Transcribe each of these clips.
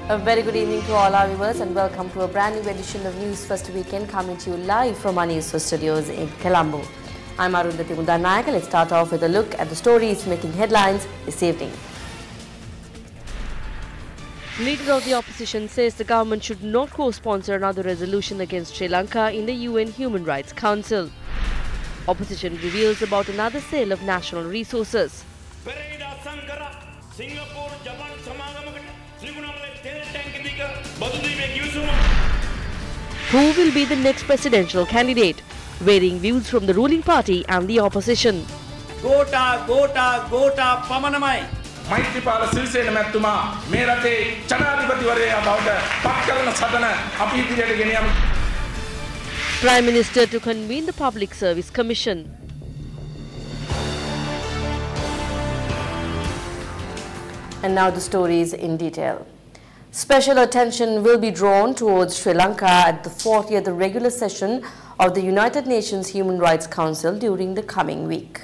A very good evening to all our viewers and welcome to a brand new edition of News First Weekend coming to you live from our Newsfirst studios in Colombo. I'm Arundhati Mundanayaka. Let's start off with a look at the stories making headlines this evening. Leader of the opposition says the government should not co-sponsor another resolution against Sri Lanka in the UN Human Rights Council. Opposition reveals about another sale of national resources. Who will be the next presidential candidate? Varying views from the ruling party and the opposition. Gota pamanamai. Maithripala Sirisena මැතිතුමා මේ රටේ ජනාධිපතිවරයා බවට පත් කරන සටන අපි ඉදිරියට ගෙන යමු. Prime Minister to convene the Public Service Commission. And now the stories in detail. Special attention will be drawn towards Sri Lanka at the 40th regular session of the United Nations Human Rights Council during the coming week.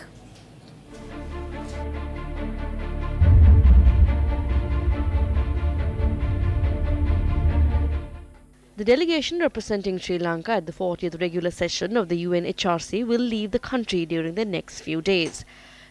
The delegation representing Sri Lanka at the 40th regular session of the UNHRC will leave the country during the next few days.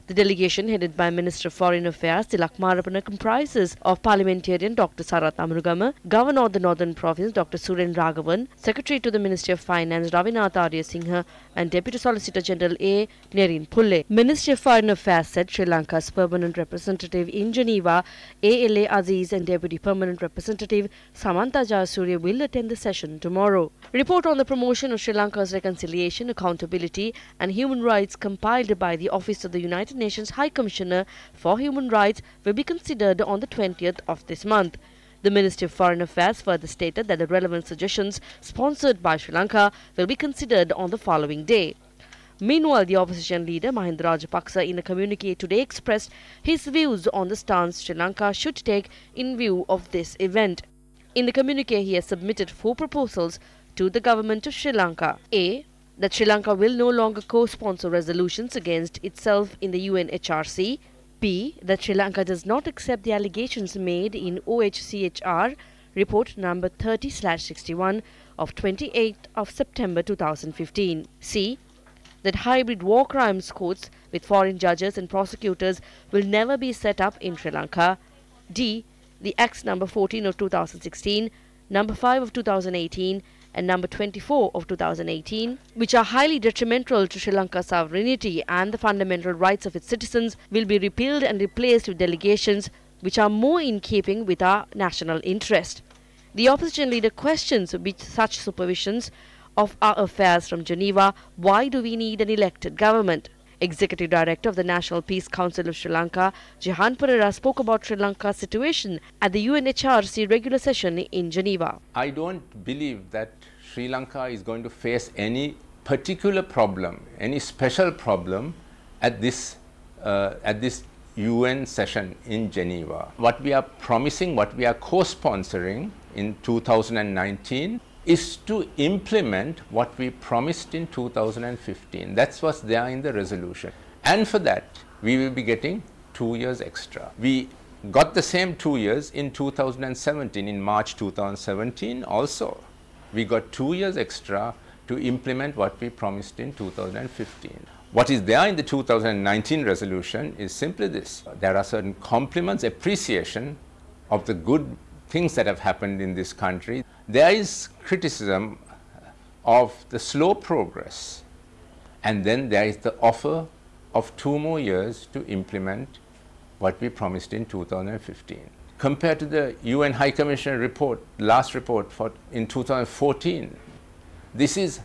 The delegation, headed by Minister of Foreign Affairs Tilak Marapana, comprises of Parliamentarian Dr. Sarath Amarugama, Governor of the Northern Province Dr. Suren Raghavan, Secretary to the Ministry of Finance Ravinath Ariyasinghe and Deputy Solicitor General A. Nerin Pulle. Ministry of Foreign Affairs said Sri Lanka's permanent representative in Geneva, A.L.A. Aziz, and Deputy Permanent Representative Samantha Jayasuriya will attend the session tomorrow. Report on the promotion of Sri Lanka's reconciliation, accountability and human rights compiled by the Office of the United Nations High Commissioner for Human Rights will be considered on the 20th of this month. The Ministry of Foreign Affairs further stated that the relevant suggestions sponsored by Sri Lanka will be considered on the following day. Meanwhile, the opposition leader Mahinda Rajapaksa in a communique today expressed his views on the stance Sri Lanka should take in view of this event. In the communique, he has submitted 4 proposals to the government of Sri Lanka. A. That Sri Lanka will no longer co-sponsor resolutions against itself in the UNHRC. B. That Sri Lanka does not accept the allegations made in OHCHR report number 30/61 of 28th of September 2015. C. That hybrid war crimes courts with foreign judges and prosecutors will never be set up in Sri Lanka. D. The Acts number 14 of 2016, number 5 of 2018 and number 24 of 2018, which are highly detrimental to Sri Lanka's sovereignty and the fundamental rights of its citizens, will be repealed and replaced with delegations which are more in keeping with our national interest. The opposition leader questions with such supervisions of our affairs from Geneva. Why do we need an elected government? Executive Director of the National Peace Council of Sri Lanka, Jehan Perera, spoke about Sri Lanka's situation at the UNHRC regular session in Geneva. I don't believe that Sri Lanka is going to face any particular problem, any special problem at this UN session in Geneva. What we are promising, what we are co-sponsoring in 2019 is to implement what we promised in 2015. That's what's there in the resolution. And for that, we will be getting 2 years extra. We got the same 2 years in 2017, in March 2017 also. We got 2 years extra to implement what we promised in 2015. What is there in the 2019 resolution is simply this. There are certain compliments, appreciation of the good things that have happened in this country. There is criticism of the slow progress, and then there is the offer of 2 more years to implement what we promised in 2015. Compared to the UN High Commissioner report, last report in 2014, this is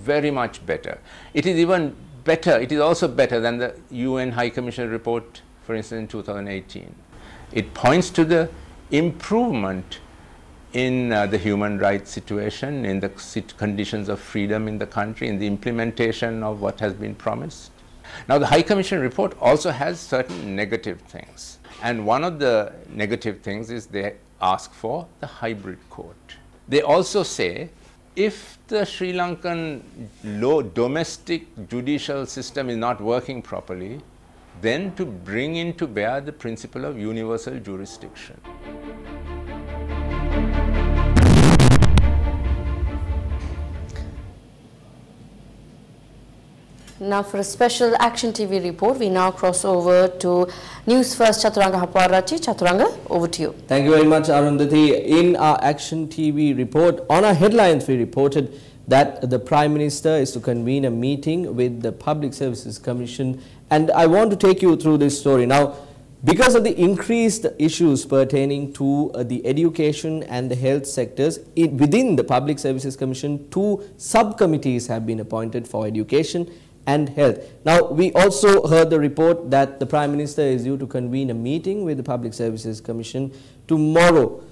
very much better. It is even better, it is also better than the UN High Commissioner report, for instance, in 2018. It points to the improvement in the human rights situation, in the conditions of freedom in the country, in the implementation of what has been promised. Now, the High Commission report also has certain negative things. And one of the negative things is they ask for the hybrid court. They also say if the Sri Lankan domestic judicial system is not working properly, then to bring into bear the principle of universal jurisdiction. Now for a special Action TV report, we now cross over to Newsfirst Chaturanga Hapwarachi. Chaturanga, over to you. Thank you very much, Arundhati. In our Action TV report, on our headlines, we reported that the Prime Minister is to convene a meeting with the Public Services Commission, and I want to take you through this story. Now, because of the increased issues pertaining to the education and the health sectors, within the Public Services Commission, 2 subcommittees have been appointed for education and health. Now, we also heard the report that the Prime Minister is due to convene a meeting with the Public Services Commission tomorrow.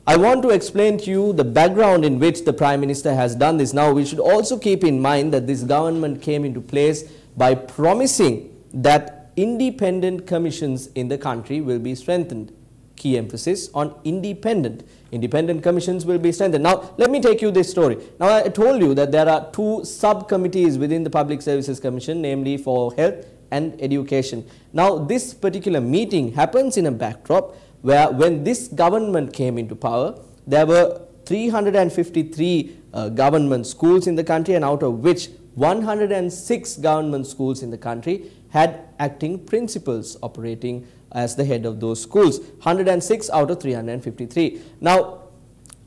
I want to explain to you the background in which the Prime Minister has done this. Now, we should also keep in mind that this government came into place by promising that independent commissions in the country will be strengthened. Key emphasis on independent. Independent commissions will be strengthened. Now, let me take you this story. Now, I told you that there are 2 subcommittees within the Public Services Commission, namely for health and education. Now, this particular meeting happens in a backdrop where when this government came into power, there were 353 government schools in the country, and out of which 106 government schools in the country had acting principals operating as the head of those schools, 106 out of 353. Now,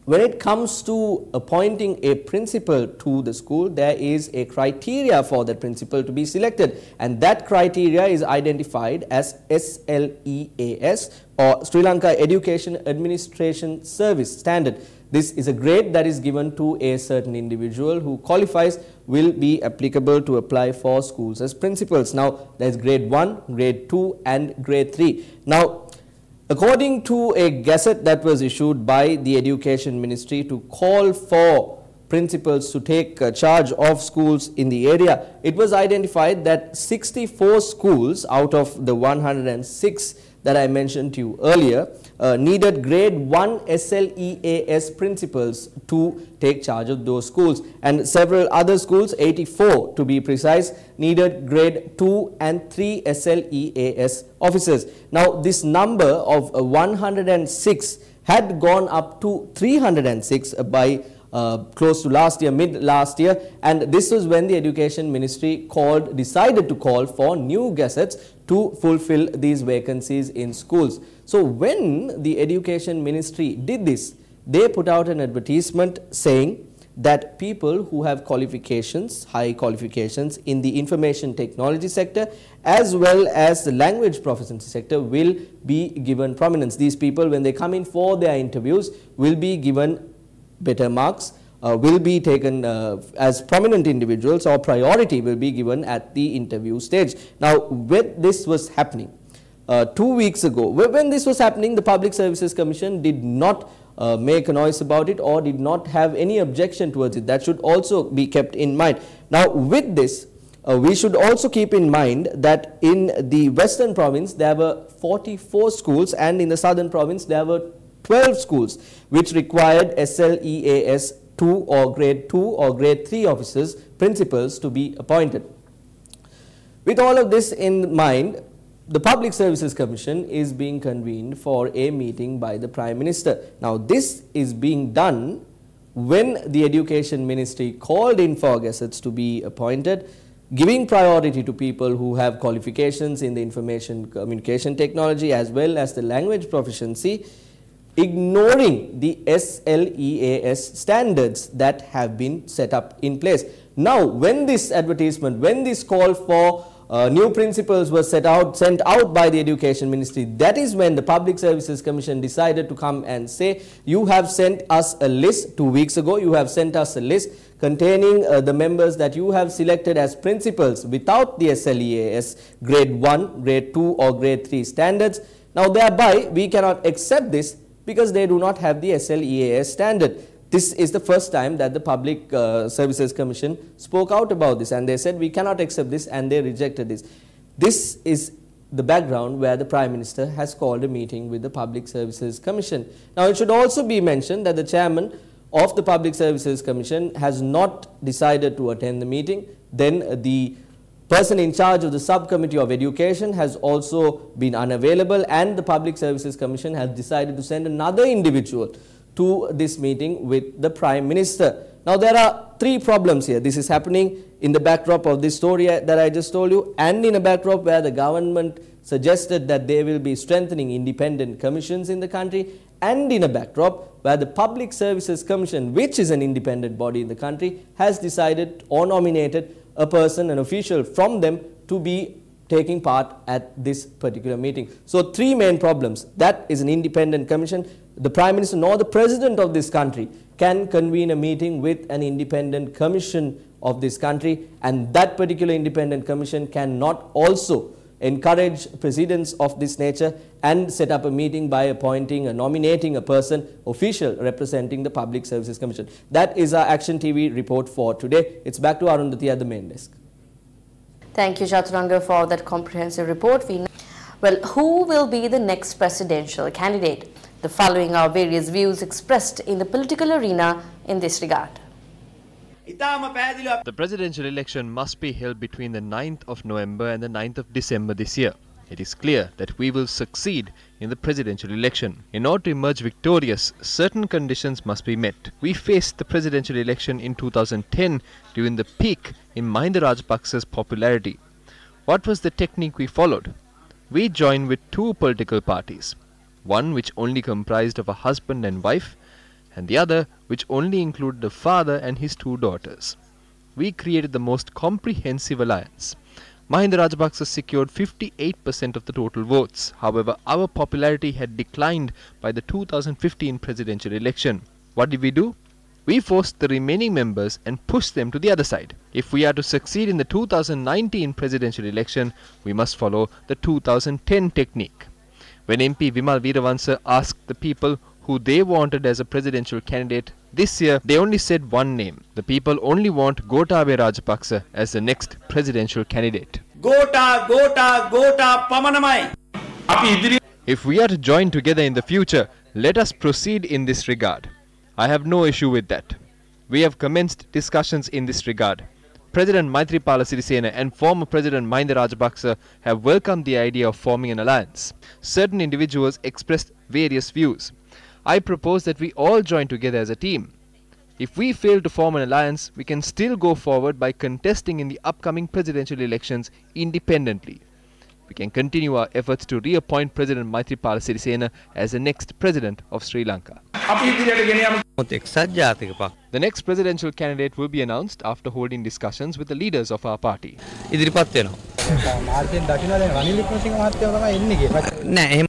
when it comes to appointing a principal to the school, there is a criteria for that principal to be selected, and that criteria is identified as SLEAS, or Sri Lanka Education Administration Service Standard. This is a grade that is given to a certain individual who qualifies, will be applicable to apply for schools as principals. Now, there is grade 1, grade 2 and grade 3. Now, according to a gazette that was issued by the Education Ministry to call for principals to take charge of schools in the area, it was identified that 64 schools out of the 106 that I mentioned to you earlier needed grade 1 SLEAS principals to take charge of those schools, and several other schools, 84 to be precise, needed grade 2 and 3 SLEAS officers. Now, this number of 106 had gone up to 306 by close to last year, mid last year, and this was when the Education Ministry decided to call for new gazettes to fulfill these vacancies in schools. So when the Education Ministry did this, they put out an advertisement saying that people who have qualifications, high qualifications in the information technology sector as well as the language proficiency sector will be given prominence. These people, when they come in for their interviews, will be given better marks, will be taken as prominent individuals, or priority will be given at the interview stage. Now, when this was happening 2 weeks ago, when this was happening, the Public Services Commission did not make a noise about it or did not have any objection towards it. That should also be kept in mind. Now, with this, we should also keep in mind that in the Western Province there were 44 schools, and in the Southern Province there were 12 schools which required SLEAS 2 or grade 2 or grade 3 officers, principals, to be appointed. With all of this in mind, the Public Services Commission is being convened for a meeting by the Prime Minister. Now, this is being done when the Education Ministry called in for gazettes to be appointed, giving priority to people who have qualifications in the information communication technology as well as the language proficiency, ignoring the SLEAS standards that have been set up in place. Now, when this advertisement, when this call for new principles was sent out by the Education Ministry, that is when the Public Services Commission decided to come and say, you have sent us a list 2 weeks ago, you have sent us a list containing the members that you have selected as principals without the SLEAS grade 1, grade 2 or grade 3 standards. Now, thereby we cannot accept this because they do not have the SLEAS standard. This is the first time that the Public Services Commission spoke out about this, and they said we cannot accept this, and they rejected this. This is the background where the Prime Minister has called a meeting with the Public Services Commission. Now, it should also be mentioned that the chairman of the Public Services Commission has not decided to attend the meeting. Then the person in charge of the subcommittee of education has also been unavailable, and the Public Services Commission has decided to send another individual to this meeting with the Prime Minister. Now, there are three problems here. This is happening in the backdrop of this story that I just told you, and in a backdrop where the government suggested that they will be strengthening independent commissions in the country, and in a backdrop where the Public Services Commission, which is an independent body in the country, has decided or nominated a person, an official from them, to be taking part at this particular meeting. So three main problems. That is an independent commission. The Prime Minister nor the President of this country can convene a meeting with an independent commission of this country, and that particular independent commission cannot also encourage precedents of this nature and set up a meeting by appointing or nominating a person, official, representing the Public Services Commission. That is our Action TV report for today. It's back to Arundhati at the main desk. Thank you, Chaturanga, for that comprehensive report. Well, who will be the next presidential candidate? The following are various views expressed in the political arena in this regard. The presidential election must be held between the 9th of November and the 9th of December this year. It is clear that we will succeed in the presidential election. In order to emerge victorious, certain conditions must be met. We faced the presidential election in 2010 during the peak in Mahinda Rajapaksa's popularity. What was the technique we followed? We joined with two political parties, one which only comprised of a husband and wife, and the other which only included the father and his two daughters. We created the most comprehensive alliance. Mahinda Rajapaksa secured 58% of the total votes. However, our popularity had declined by the 2015 presidential election. What did we do? We forced the remaining members and pushed them to the other side. If we are to succeed in the 2019 presidential election, we must follow the 2010 technique. When MP Vimal Veeravansa asked the people who they wanted as a presidential candidate this year, they only said one name. The people only want Gotabaya Rajapaksa as the next presidential candidate. Gota pamanamai. If we are to join together in the future, let us proceed in this regard. I have no issue with that. We have commenced discussions in this regard. President Maithripala Sirisena and former President Mahinda Rajapaksa have welcomed the idea of forming an alliance. Certain individuals expressed various views. I propose that we all join together as a team. If we fail to form an alliance, we can still go forward by contesting in the upcoming presidential elections independently. We can continue our efforts to reappoint President Maithripala Sirisena as the next president of Sri Lanka. The next presidential candidate will be announced after holding discussions with the leaders of our party.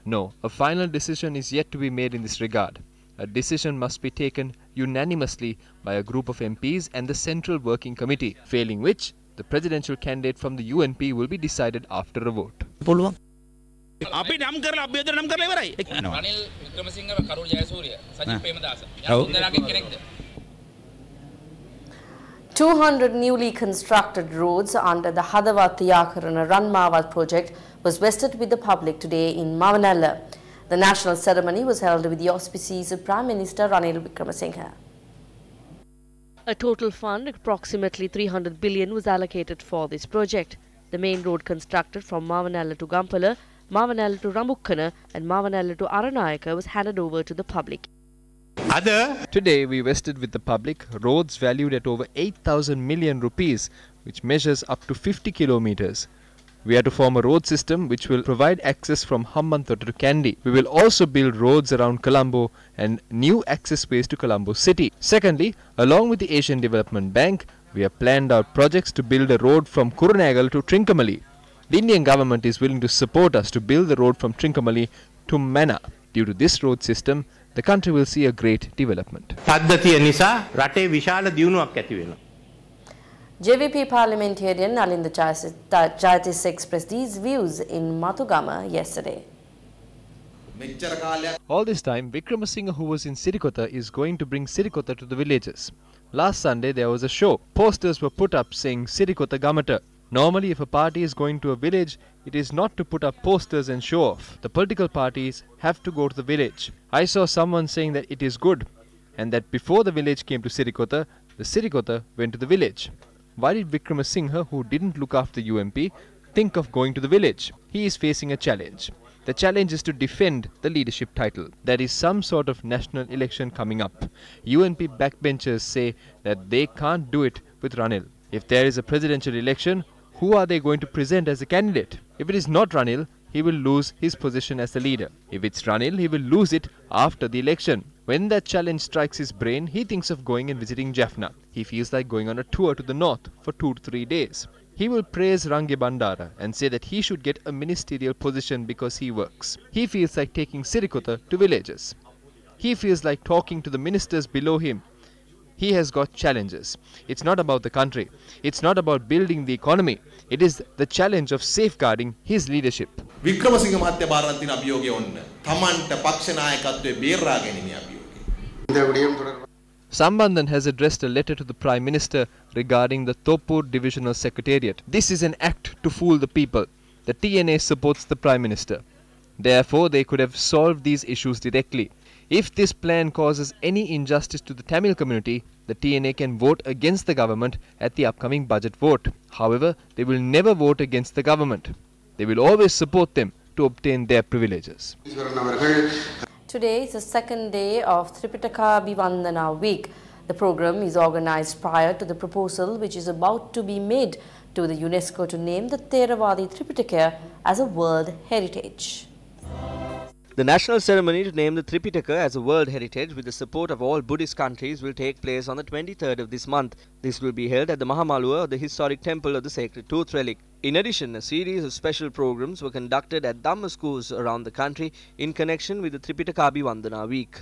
No, a final decision is yet to be made in this regard. A decision must be taken unanimously by a group of MPs and the Central Working Committee, failing which, the presidential candidate from the UNP will be decided after a vote. 200 newly constructed roads under the Hadawa Thiyakarana Ranmawat project was vested with the public today in Mavanala. The national ceremony was held with the auspices of Prime Minister Ranil Wickremesinghe. A total fund approximately 300 billion was allocated for this project. The main road constructed from Mavanala to Gampala, Mavanala to Ramukkana and Mavanala to Aranayaka was handed over to the public. Today we vested with the public roads valued at over 8,000 million rupees, which measures up to 50 kilometers. We are to form a road system which will provide access from Hambantota to Kandy. We will also build roads around Colombo and new access ways to Colombo city. Secondly, along with the Asian Development Bank, we have planned out projects to build a road from Kurunegala to Trincomalee. The Indian government is willing to support us to build the road from Trincomalee to Manna. Due to this road system, the country will see a great development. JVP parliamentarian Nalinda Jayatissa expressed these views in Matugama yesterday. All this time, Wickremesinghe, who was in Sirikotha, is going to bring Sirikotha to the villages. Last Sunday there was a show. Posters were put up saying Sirikotha Gamata. Normally, if a party is going to a village, it is not to put up posters and show off. The political parties have to go to the village. I saw someone saying that it is good and that before the village came to Sirikotha, the Sirikotha went to the village. Why did Wickremesinghe, who didn't look after UMP, think of going to the village? He is facing a challenge. The challenge is to defend the leadership title. There is some sort of national election coming up. UNP backbenchers say that they can't do it with Ranil. If there is a presidential election, who are they going to present as a candidate? If it is not Ranil, he will lose his position as the leader. If it's Ranil, he will lose it after the election. When that challenge strikes his brain, he thinks of going and visiting Jaffna. He feels like going on a tour to the north for 2 to 3 days. He will praise Range Bandara and say that he should get a ministerial position because he works. He feels like taking Sirikota to villages. He feels like talking to the ministers below him. He has got challenges. It's not about the country. It's not about building the economy. It is the challenge of safeguarding his leadership. Wickremesinghe මහත්තයා බාරගත් තියෙන අභියෝගය ඔන්න. තමන්ට පක්ෂ නායකත්වයේ බේරා ගැනීමේ අභියෝගය. Sambandhan has addressed a letter to the Prime Minister regarding the Topur Divisional Secretariat. This is an act to fool the people. The TNA supports the Prime Minister. Therefore, they could have solved these issues directly. If this plan causes any injustice to the Tamil community, the TNA can vote against the government at the upcoming budget vote. However, they will never vote against the government. They will always support them to obtain their privileges. Today is the second day of Tripitaka Abhivandana week. The program is organized prior to the proposal which is about to be made to the UNESCO to name the Theravadi Tripitaka as a World Heritage. The national ceremony to name the Tripitaka as a World Heritage with the support of all Buddhist countries will take place on the 23rd of this month. This will be held at the Mahamalua, the historic temple of the Sacred Tooth Relic. In addition, a series of special programs were conducted at Dhamma schools around the country in connection with the Tripitaka Abhivandana week.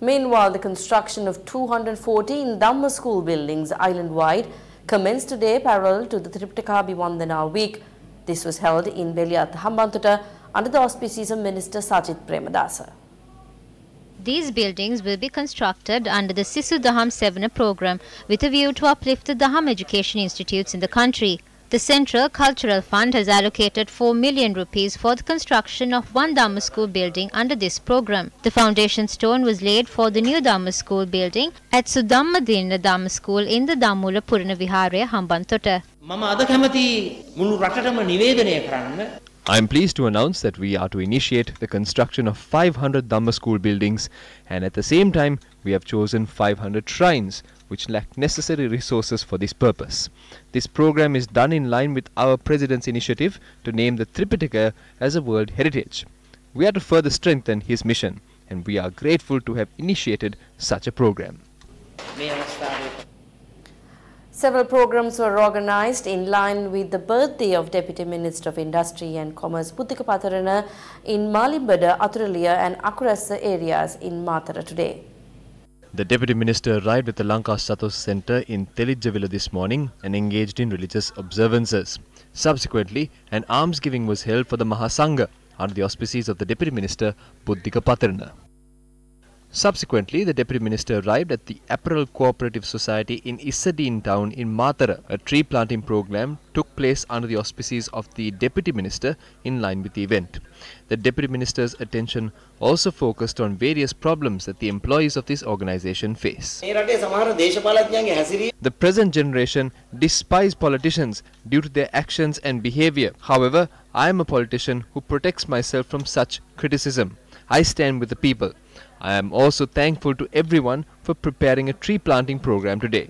Meanwhile, the construction of 214 Dhamma school buildings island-wide commenced today parallel to the Tripitaka Abhivandana week. This was held in Beliyat, Hambantota under the auspices of Minister Sajid Premadasa. These buildings will be constructed under the Sisu Daham Sevana program with a view to uplift the Daham education institutes in the country. The Central Cultural Fund has allocated 4 million rupees for the construction of one Dhamma school building under this program. The foundation stone was laid for the new Dhamma school building at Sudhamma Dina Dhamma School in the Dhammula Purana Vihare, Hambantota. I am pleased to announce that we are to initiate the construction of 500 Dhamma school buildings, and at the same time we have chosen 500 shrines which lack necessary resources for this purpose. This program is done in line with our President's initiative to name the Tripitaka as a World Heritage. We are to further strengthen his mission, and we are grateful to have initiated such a program. Several programs were organized in line with the birthday of Deputy Minister of Industry and Commerce Buddhika Patharana in Malimbada, Athuraliya and Akurasa areas in Matara today. The Deputy Minister arrived at the Lanka Sathos Centre in Telitjavila this morning and engaged in religious observances. Subsequently, an almsgiving was held for the Mahasangha under the auspices of the Deputy Minister Buddhika Patharana. Subsequently, the Deputy Minister arrived at the Apparel Cooperative Society in Isadeen town in Matara. A tree planting program took place under the auspices of the Deputy Minister in line with the event. The Deputy Minister's attention also focused on various problems that the employees of this organization face. The present generation despise politicians due to their actions and behavior. However, I am a politician who protects myself from such criticism. I stand with the people. I am also thankful to everyone for preparing a tree planting program today.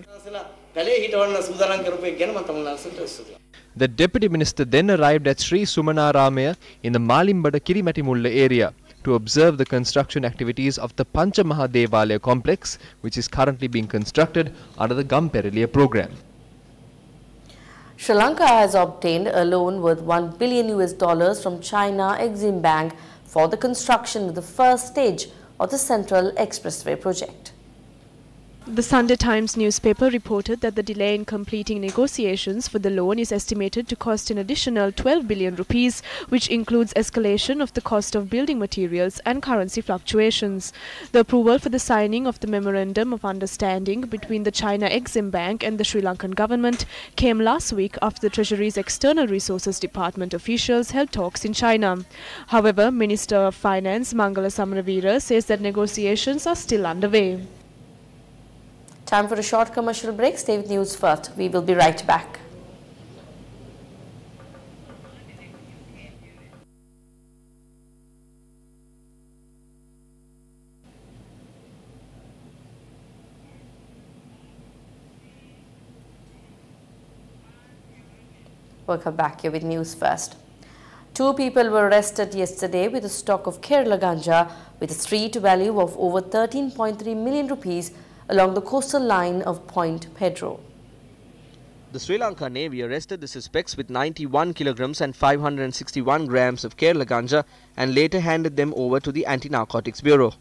The Deputy Minister then arrived at Sri Sumanaramaya in the Malimbada Kirimatimulla area to observe the construction activities of the Panchamaha Devalaya complex, which is currently being constructed under the Gamperaliya program. Sri Lanka has obtained a loan worth $1 billion from China Exim Bank for the construction of the first stage of the Central Expressway project. The Sunday Times newspaper reported that the delay in completing negotiations for the loan is estimated to cost an additional 12 billion rupees, which includes escalation of the cost of building materials and currency fluctuations. The approval for the signing of the Memorandum of Understanding between the China Exim Bank and the Sri Lankan government came last week after the Treasury's External Resources Department officials held talks in China. However, Minister of Finance Mangala Samaraveera says that negotiations are still underway. Time for a short commercial break. Stay with News First. We will be right back. Welcome back here with News First. 2 people were arrested yesterday with a stock of Kerala ganja with a street value of over 13.3 million rupees along the coastal line of Point Pedro. The Sri Lanka Navy arrested the suspects with 91 kilograms and 561 grams of Kerala ganja and later handed them over to the Anti-Narcotics Bureau.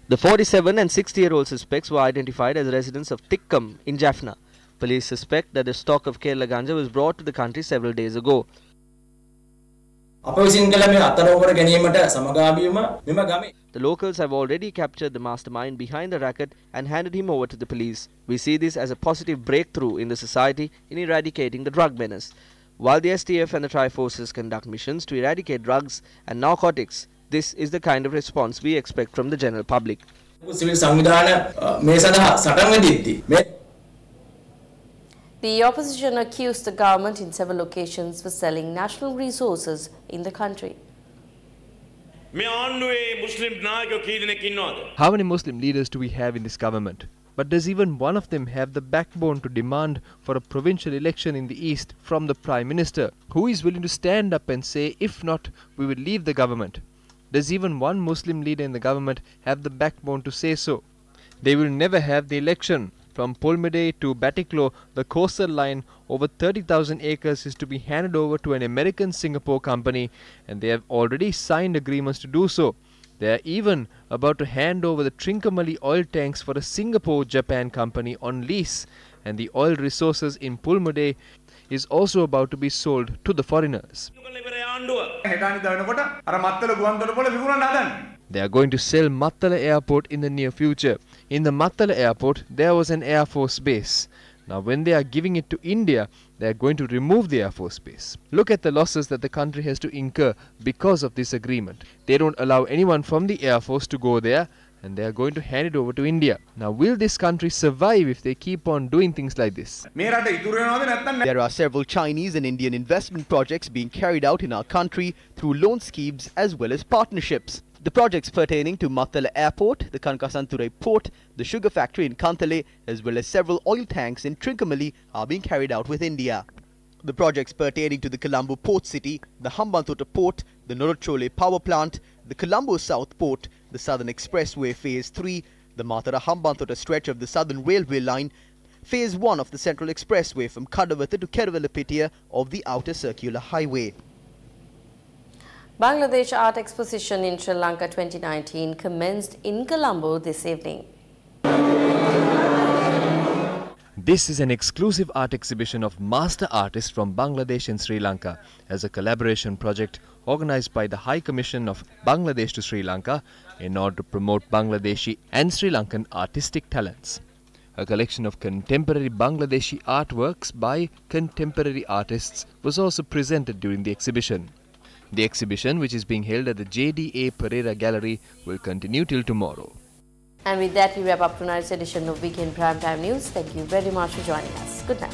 The 47 and 60-year-old suspects were identified as residents of Tikkam in Jaffna. Police suspect that the stock of Kerala ganja was brought to the country several days ago. The locals have already captured the mastermind behind the racket and handed him over to the police. We see this as a positive breakthrough in the society in eradicating the drug menace. While the STF and the Tri-Forces conduct missions to eradicate drugs and narcotics, this is the kind of response we expect from the general public. The opposition accused the government in several locations for selling national resources in the country. How many Muslim leaders do we have in this government? But does even one of them have the backbone to demand for a provincial election in the East from the Prime Minister? Who is willing to stand up and say, if not, we will leave the government? Does even one Muslim leader in the government have the backbone to say so? They will never have the election. From Pulmede to Batiklo, the coastal line, over 30,000 acres is to be handed over to an American-Singapore company, and they have already signed agreements to do so. They are even about to hand over the Trincomalee oil tanks for a Singapore-Japan company on lease, and the oil resources in Pulmede is also about to be sold to the foreigners. They are going to sell Mattala Airport in the near future. In the Mattala Airport, there was an Air Force base. Now when they are giving it to India, they are going to remove the Air Force base. Look at the losses that the country has to incur because of this agreement. They don't allow anyone from the Air Force to go there, and they are going to hand it over to India. Now will this country survive if they keep on doing things like this? There are several Chinese and Indian investment projects being carried out in our country through loan schemes as well as partnerships. The projects pertaining to Mattala Airport, the Kankasanturai Port, the sugar factory in Kantale, as well as several oil tanks in Trincomalee are being carried out with India. The projects pertaining to the Colombo Port City, the Hambantota Port, the Norachole Power Plant, the Colombo South Port, the Southern Expressway Phase 3, the Matara-Hambantota stretch of the Southern Railway Line, Phase 1 of the Central Expressway from Kadawatha to Keravalapitia of the Outer Circular Highway. Bangladesh Art Exposition in Sri Lanka 2019 commenced in Colombo this evening. This is an exclusive art exhibition of master artists from Bangladesh and Sri Lanka as a collaboration project organized by the High Commission of Bangladesh to Sri Lanka in order to promote Bangladeshi and Sri Lankan artistic talents. A collection of contemporary Bangladeshi artworks by contemporary artists was also presented during the exhibition. The exhibition, which is being held at the JDA Pereira Gallery, will continue till tomorrow. And with that, we wrap up tonight's edition of Weekend Primetime News. Thank you very much for joining us. Good night.